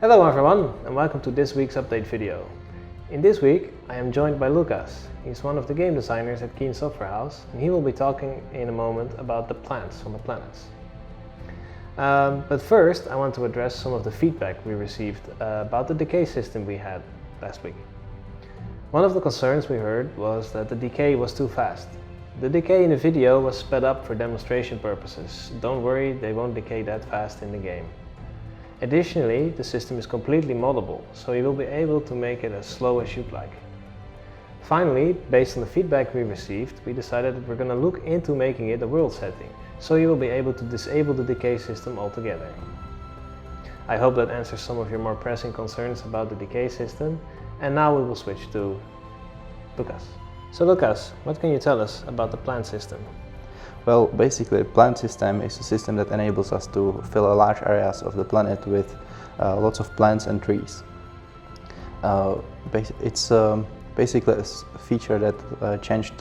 Hello everyone and welcome to this week's update video. In this week I am joined by Lukas. He's one of the game designers at Keen Software House and he will be talking in a moment about the plants on the planets. But first I want to address some of the feedback we received about the decay system we had last week. One of the concerns we heard was that the decay was too fast. The decay in the video was sped up for demonstration purposes. Don't worry, they won't decay that fast in the game. Additionally, the system is completely moddable, so you will be able to make it as slow as you'd like. Finally, based on the feedback we received, we decided that we're going to look into making it a world setting, so you will be able to disable the decay system altogether. I hope that answers some of your more pressing concerns about the decay system, and now we will switch to Lukas. So Lukas, what can you tell us about the plant system? Well, basically, the plant system is a system that enables us to fill large areas of the planet with lots of plants and trees. It's basically a feature that changed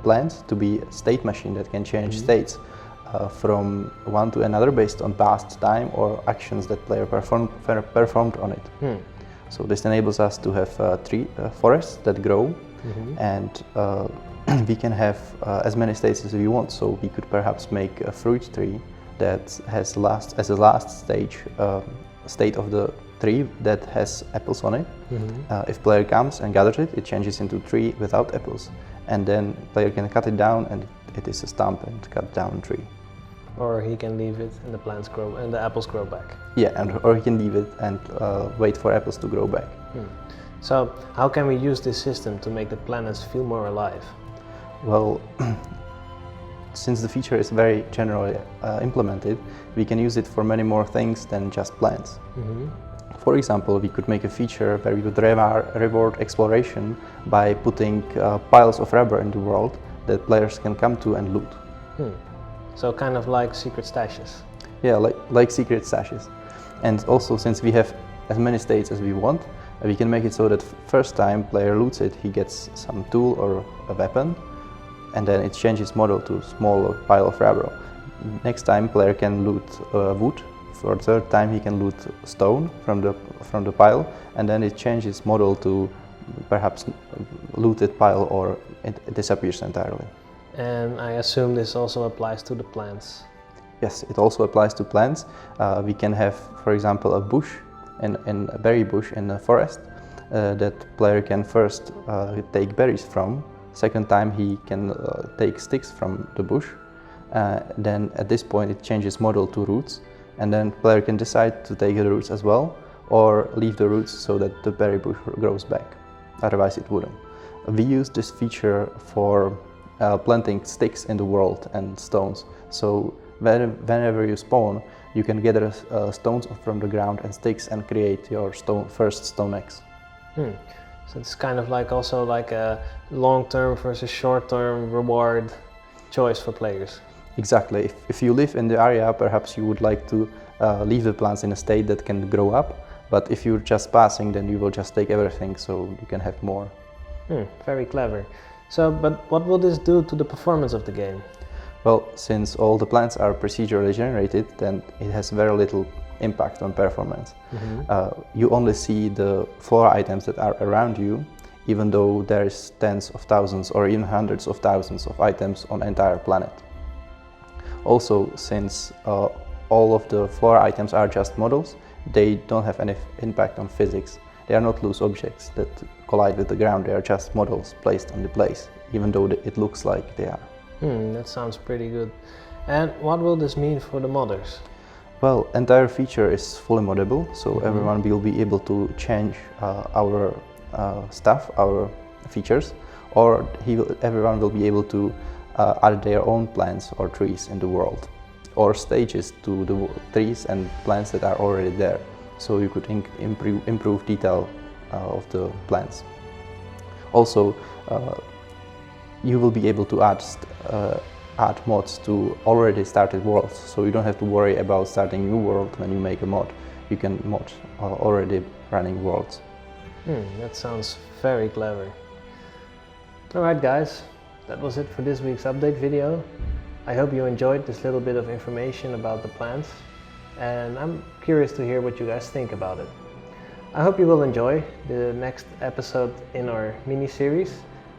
plants to be a state machine that can change states from one to another based on past time or actions that player performed on it. So this enables us to have forests that grow, and we can have as many states as we want. So we could perhaps make a fruit tree that has as a last state of the tree that has apples on it. If player comes and gathers it, it changes into a tree without apples, and then player can cut it down and it is a stump and cut down tree. Or he can leave it and the plants grow and the apples grow back. Yeah, or he can leave it and wait for apples to grow back. So how can we use this system to make the planets feel more alive? Well, since the feature is very generally implemented, we can use it for many more things than just plants. For example, we could make a feature where we would reward exploration by putting piles of rubber in the world that players can come to and loot. So kind of like secret stashes. Yeah, like secret stashes. And also, since we have as many states as we want, we can make it so that first time player loots it, he gets some tool or a weapon, and then it changes model to smaller pile of rubber. Next time player can loot wood. For third time he can loot stone from the pile, and then it changes model to perhaps looted pile, or it disappears entirely. And I assume this also applies to the plants. Yes, it also applies to plants. We can have, for example, a bush, in a berry bush in a forest that player can first take berries from. Second time he can take sticks from the bush. Then at this point it changes model to roots, and then player can decide to take the roots as well, or leave the roots so that the berry bush grows back. Otherwise it wouldn't. We use this feature for planting sticks in the world and stones. So whenever you spawn, you can gather stones from the ground and sticks and create your first stone axe. So it's kind of like also like a long-term versus short-term reward choice for players. Exactly. If you live in the area, perhaps you would like to leave the plants in a state that can grow up. But if you're just passing, then you will just take everything, so you can have more. Very clever. So, but what will this do to the performance of the game? Well, since all the plants are procedurally generated, then it has very little impact on performance. You only see the flora items that are around you, even though there's tens of thousands or even hundreds of thousands of items on the entire planet. Also, since all of the flora items are just models, they don't have any impact on physics. They are not loose objects that collide with the ground, they are just models placed on the place, even though it looks like they are. That sounds pretty good. And what will this mean for the modders? Well, entire feature is fully moddable, so everyone will be able to change our stuff, our features, or everyone will be able to add their own plants or trees in the world, or stages to the trees and plants that are already there. So you could improve detail of the plants. Also, you will be able to add mods to already started worlds, so you don't have to worry about starting a new world when you make a mod. You can mod already running worlds. That sounds very clever. Alright guys, that was it for this week's update video. I hope you enjoyed this little bit of information about the plants, and I'm curious to hear what you guys think about it. I hope you will enjoy the next episode in our mini-series,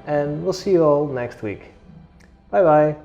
and we'll see you all next week. Bye bye!